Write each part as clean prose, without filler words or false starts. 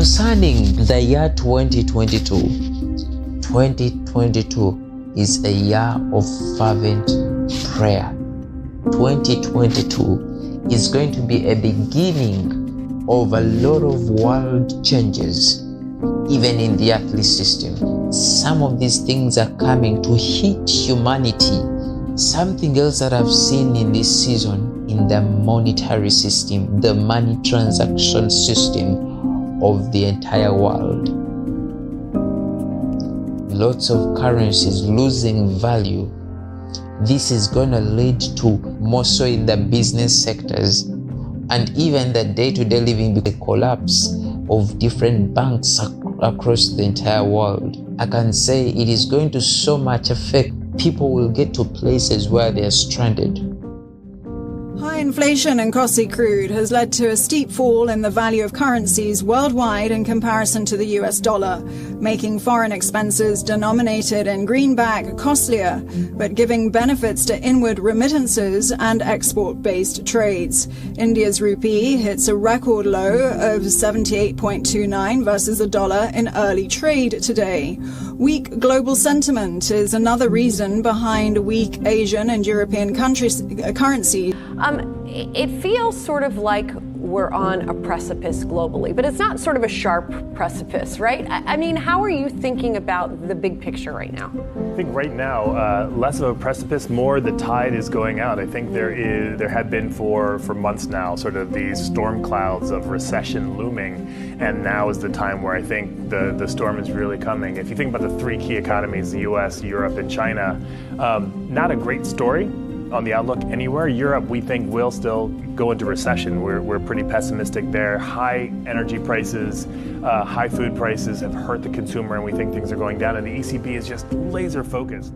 Concerning the year 2022, 2022 is a year of fervent prayer. 2022 is going to be a beginning of a lot of world changes, even in the earthly system. Some of these things are coming to hit humanity. Something else that I've seen in this season in the monetary system, the money transaction system of the entire world. Lots of currencies losing value. This is going to lead to more so in the business sectors and even the day-to-day living, the collapse of different banks across the entire world. I can say it is going to so much affect people. Will get to places where they are stranded. High inflation and costly crude has led to a steep fall in the value of currencies worldwide in comparison to the US dollar, making foreign expenses denominated in greenback costlier, but giving benefits to inward remittances and export-based trades. India's rupee hits a record low of 78.29 versus the dollar in early trade today. Weak global sentiment is another reason behind weak Asian and European currencies. It feels sort of like we're on a precipice globally, but it's not sort of a sharp precipice, right? I mean, how are you thinking about the big picture right now? I think right now, less of a precipice, more the tide is going out. I think there had been for months now sort of these storm clouds of recession looming, and now is the time where I think the storm is really coming. If you think about the three key economies, the US, Europe, and China, not a great story on the outlook anywhere. Europe, we think, will still go into recession. We're pretty pessimistic there. High energy prices, high food prices have hurt the consumer, and we think things are going down, and the ECB is just laser focused.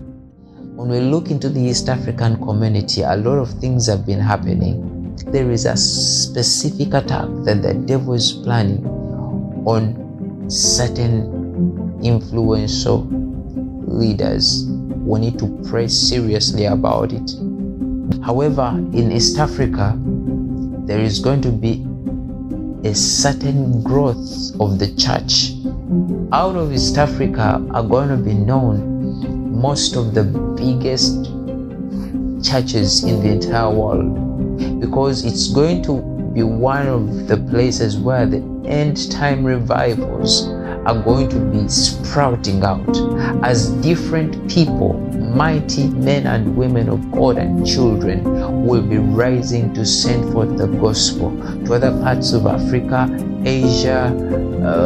When we look into the East African community, a lot of things have been happening. There is a specific attack that the devil is planning on certain influential leaders. We need to pray seriously about it. However, in East Africa, there is going to be a certain growth of the church. Out of East Africa are going to be known most of the biggest churches in the entire world, because it's going to be one of the places where the end time revivals are going to be sprouting out as different people, mighty men and women of God and children, will be rising to send forth the gospel to other parts of Africa, Asia,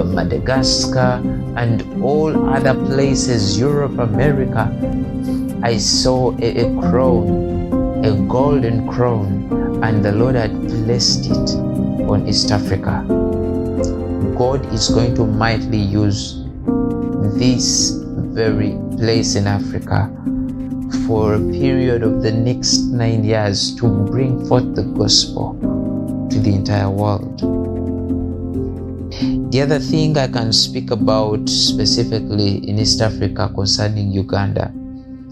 Madagascar, and all other places, Europe, America. I saw a crown, a golden crown, and the Lord had placed it on East Africa. God is going to mightily use this very place in Africa for a period of the next 9 years to bring forth the gospel to the entire world. The other thing I can speak about specifically in East Africa concerning Uganda,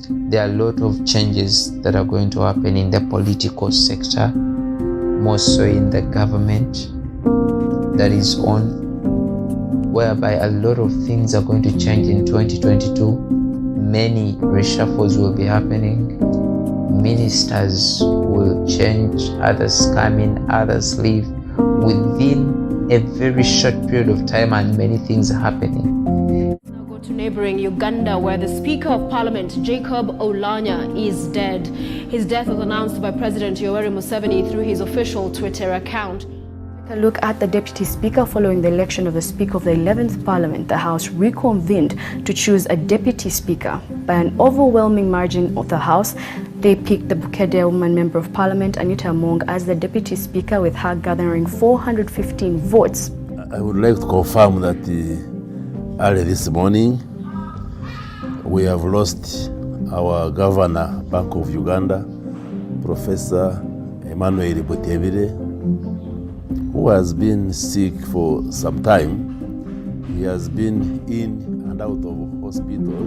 there are a lot of changes that are going to happen in the political sector, more so in the government that is on, whereby a lot of things are going to change in 2022. Many reshuffles will be happening. Ministers will change, others come in, others leave within a very short period of time, and many things are happening. Now go to neighboring Uganda, where the Speaker of Parliament, Jacob Oulanya, is dead. His death was announced by President Yoweri Museveni through his official Twitter account. A look at the Deputy Speaker following the election of the Speaker of the 11th Parliament. The House reconvened to choose a Deputy Speaker. By an overwhelming margin of the House, they picked the Bukedde woman Member of Parliament, Anita Among, as the Deputy Speaker, with her gathering 415 votes. I would like to confirm that early this morning, we have lost our Governor, Bank of Uganda, Professor Emmanuel Butebire, who has been sick for some time. He has been in and out of hospital.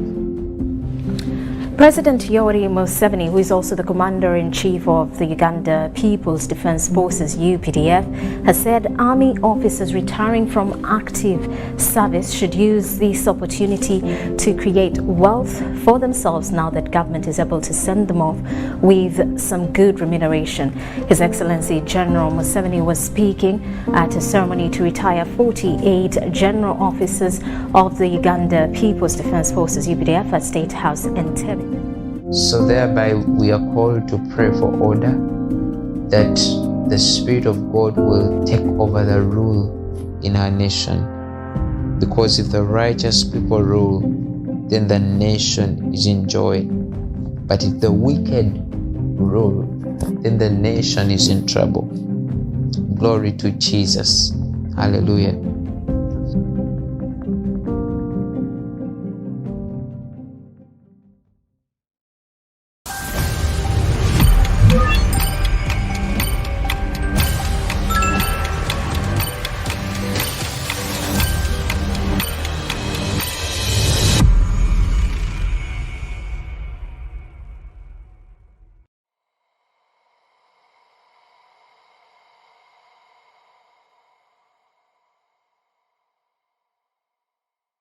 President Yoweri Museveni, who is also the Commander-in-Chief of the Uganda People's Defense Forces UPDF, has said army officers retiring from active service should use this opportunity to create wealth for themselves now that government is able to send them off with some good remuneration. His Excellency General Museveni was speaking at a ceremony to retire 48 general officers of the Uganda People's Defense Forces UPDF at State House in Entebbe. So thereby we are called to pray for order, that the Spirit of God will take over the rule in our nation. Because if the righteous people rule, then the nation is in joy. But if the wicked rule, then the nation is in trouble. Glory to Jesus. Hallelujah.